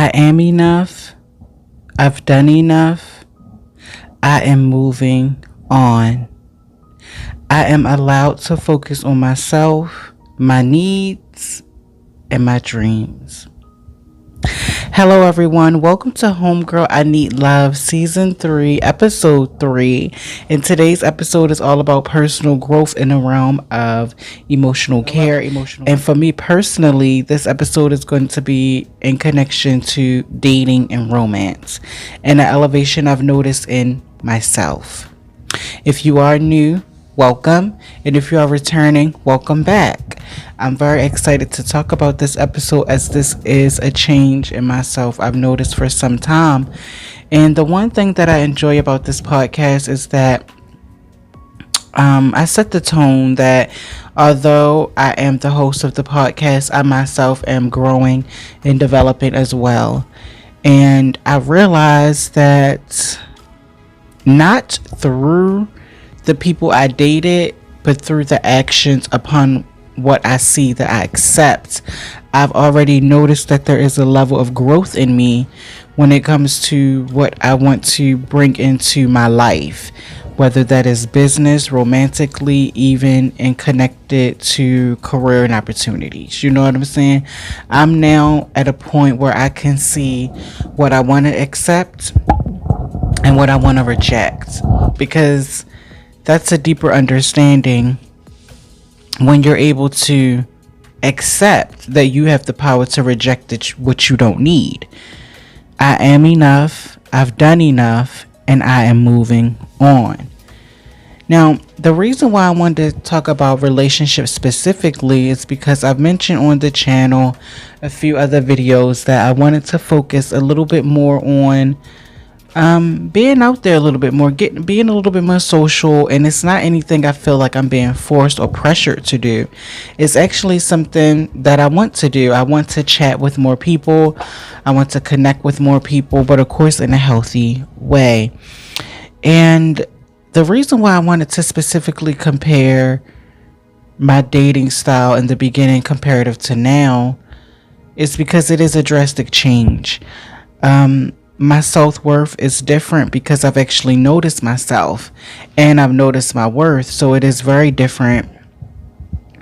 I am enough. I've done enough. I am moving on. I am allowed to focus on myself, my needs, and my dreams. Hello, everyone. Welcome to Homegirl I Need Love Season 3, Episode 3. And today's episode is all about personal growth in the realm of emotional care. And for me personally, this episode is going to be in connection to dating and romance and the elevation I've noticed in myself. If you are new, welcome. And if you are returning, welcome back. I'm very excited to talk about this episode as this is a change in myself I've noticed for some time. And the one thing that I enjoy about this podcast is that I set the tone that although I am the host of the podcast, I myself am growing and developing as well. And I realized that not through the people I dated, but through the actions upon what I see that I accept, I've already noticed that there is a level of growth in me when it comes to what I want to bring into my life, whether that is business, romantically, even and connected to career and opportunities. You know what I'm saying? I'm now at a point where I can see what I want to accept and what I want to reject, because that's a deeper understanding when you're able to accept that you have the power to reject what you don't need. I am enough, I've done enough, and I am moving on. Now, the reason why I wanted to talk about relationships specifically is because I've mentioned on the channel a few other videos that I wanted to focus a little bit more on being out there a little bit more, being a little bit more social. And it's not anything I feel like I'm being forced or pressured to do. It's actually something that I want to do. I want to chat with more people. I want to connect with more people, but of course in a healthy way. And the reason why I wanted to specifically compare my dating style in the beginning comparative to now is because it is a drastic change. My self-worth is different because I've actually noticed myself and I've noticed my worth. So it is very different.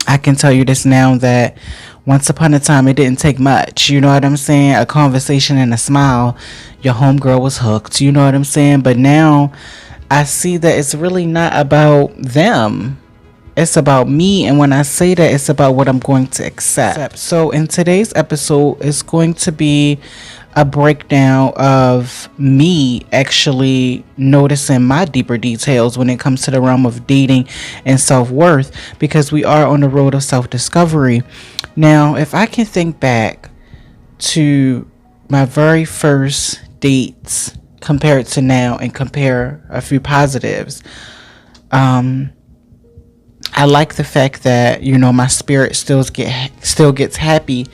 I can tell you this now that once upon a time it didn't take much. You know what I'm saying? A conversation and a smile. Your homegirl was hooked. You know what I'm saying? But now I see that it's really not about them. It's about me. And when I say that, it's about what I'm going to accept. So in today's episode, it's going to be a breakdown of me actually noticing my deeper details when it comes to the realm of dating and self-worth, because we are on the road of self-discovery. Now, if I can think back to my very first dates compared to now and compare a few positives, I like the fact that, you know, my spirit still gets happy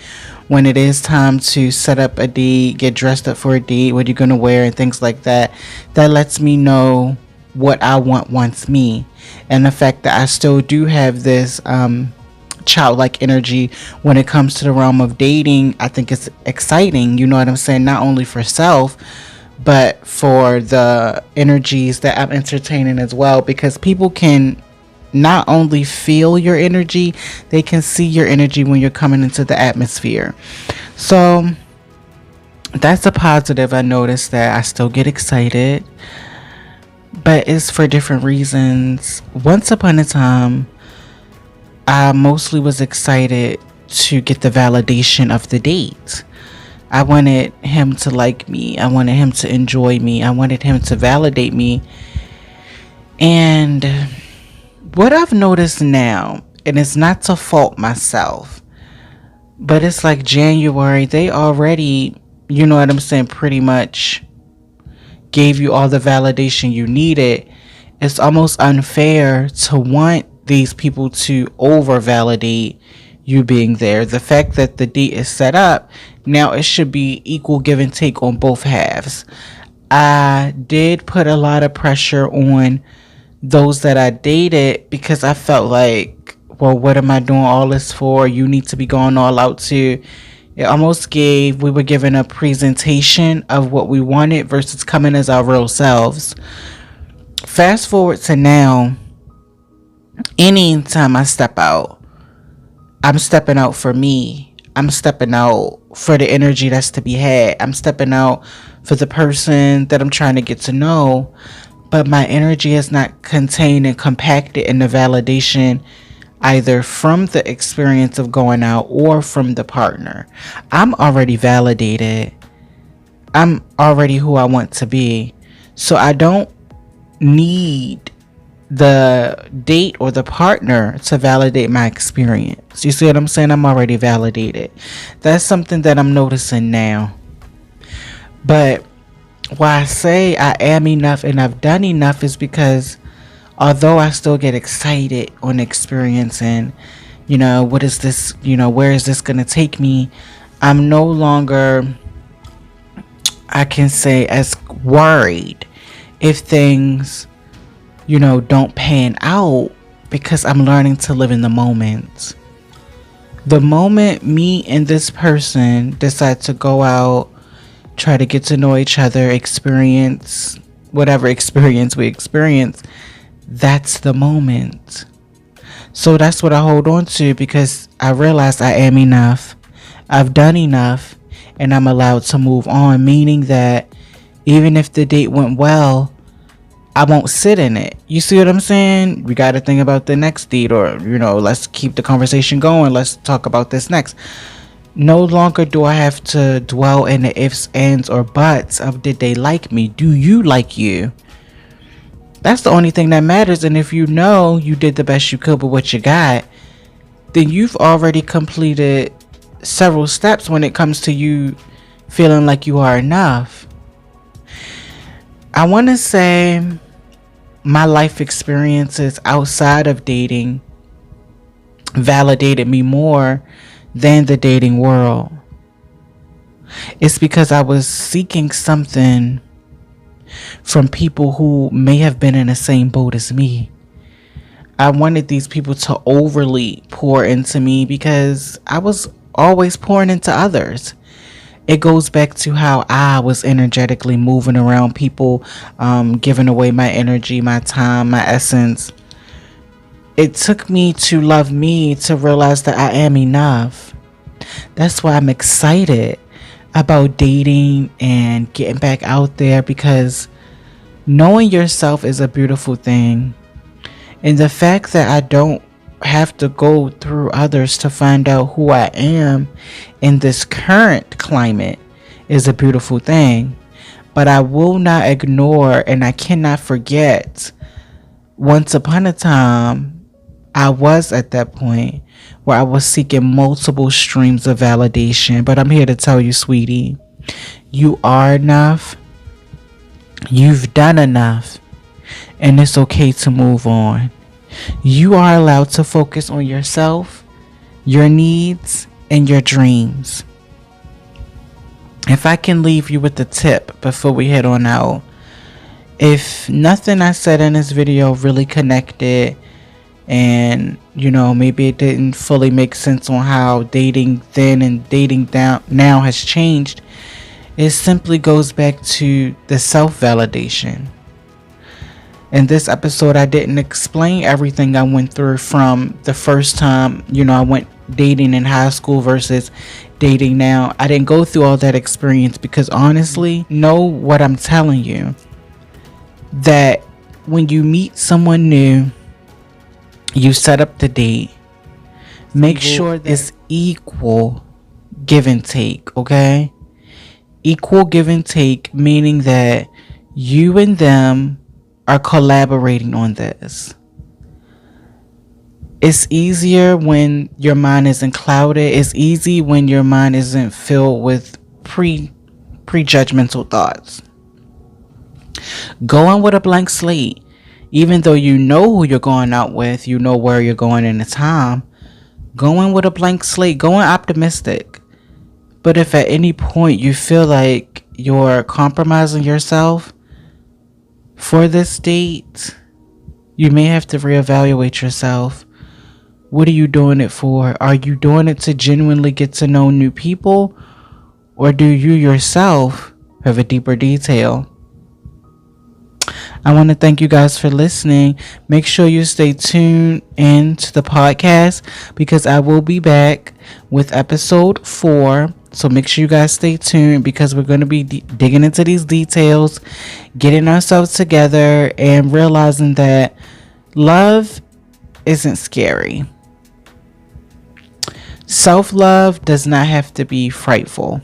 when it is time to set up a date, get dressed up for a date, what you're going to wear and things like that. That lets me know what I wants me. And the fact that I still do have this childlike energy when it comes to the realm of dating, I think it's exciting. You know what I'm saying? Not only for self, but for the energies that I'm entertaining as well, because people can not only feel your energy, they can see your energy when you're coming into the atmosphere. So that's a positive. I noticed that I still get excited, but it's for different reasons. Once upon a time, I mostly was excited to get the validation of the date. I wanted him to like me. I wanted him to enjoy me. I wanted him to validate me. And what I've noticed now, and it's not to fault myself, but it's like January, they already, you know what I'm saying, pretty much gave you all the validation you needed. It's almost unfair to want these people to over validate you being there. The fact that the date is set up, now it should be equal give and take on both halves. I did put a lot of pressure on those that I dated because I felt like, well, what am I doing all this for? You need to be going all out too. It almost gave, we were given a presentation of what we wanted versus coming as our real selves. Fast forward to now, anytime I step out, I'm stepping out for me. I'm stepping out for the energy that's to be had. I'm stepping out for the person that I'm trying to get to know. But my energy is not contained and compacted in the validation either from the experience of going out or from the partner. I'm already validated. I'm already who I want to be. So I don't need the date or the partner to validate my experience. You see what I'm saying? I'm already validated. That's something that I'm noticing now. But why I say I am enough and I've done enough is because although I still get excited on experience and, what is this, where is this going to take me? I'm no longer, I can say, as worried if things, don't pan out, because I'm learning to live in the moment. The moment me and this person decide to go out, try to get to know each other, experience whatever experience we experience, that's the moment. So that's what I hold on to, because I realize I am enough. I've done enough, and I'm allowed to move on, meaning that even if the date went well, I won't sit in it. You see what I'm saying? We got to think about the next date, or, let's keep the conversation going. Let's talk about this next. No longer do I have to dwell in the ifs, ands, or buts of did they like me? Do you like you? That's the only thing that matters. And if you know you did the best you could with what you got, then you've already completed several steps when it comes to you feeling like you are enough. I want to say my life experiences outside of dating validated me more than the dating world. It's because I was seeking something from people who may have been in the same boat as me. I wanted these people to overly pour into me because I was always pouring into others. It goes back to how I was energetically moving around people, giving away my energy, my time, my essence. It took me to love me to realize that I am enough. That's why I'm excited about dating and getting back out there, because knowing yourself is a beautiful thing. And the fact that I don't have to go through others to find out who I am in this current climate is a beautiful thing. But I will not ignore, and I cannot forget, once upon a time I was at that point where I was seeking multiple streams of validation. But I'm here to tell you, sweetie, you are enough. You've done enough, and it's okay to move on. You are allowed to focus on yourself, your needs, and your dreams. If I can leave you with a tip before we head on out, if nothing I said in this video really connected, and maybe it didn't fully make sense on how dating then and dating now has changed, it simply goes back to the self-validation. In this episode, I didn't explain everything I went through from the first time, I went dating in high school versus dating now. I didn't go through all that experience because honestly, know what I'm telling you, that when you meet someone new, you set up the date, make sure it's equal give and take, okay? Equal give and take, meaning that you and them are collaborating on this. It's easier when your mind isn't clouded. It's easy when your mind isn't filled with prejudgmental thoughts. Go in with a blank slate. Even though you know who you're going out with, you know where you're going in the time, go in with a blank slate. Go in optimistic. But if at any point you feel like you're compromising yourself for this date, you may have to reevaluate yourself. What are you doing it for? Are you doing it to genuinely get to know new people? Or do you yourself have a deeper detail? I want to thank you guys for listening. Make sure you stay tuned into the podcast because I will be back with episode 4. So make sure you guys stay tuned because we're going to be digging into these details, getting ourselves together, and realizing that love isn't scary. Self-love does not have to be frightful.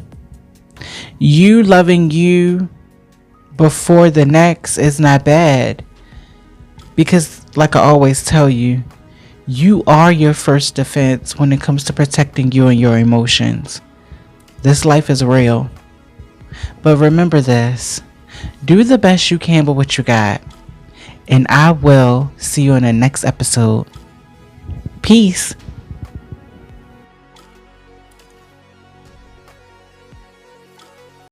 You loving you before the next is not bad. Because, like I always tell you, you are your first defense when it comes to protecting you and your emotions. This life is real. But remember this. Do the best you can with what you got. And I will see you in the next episode. Peace.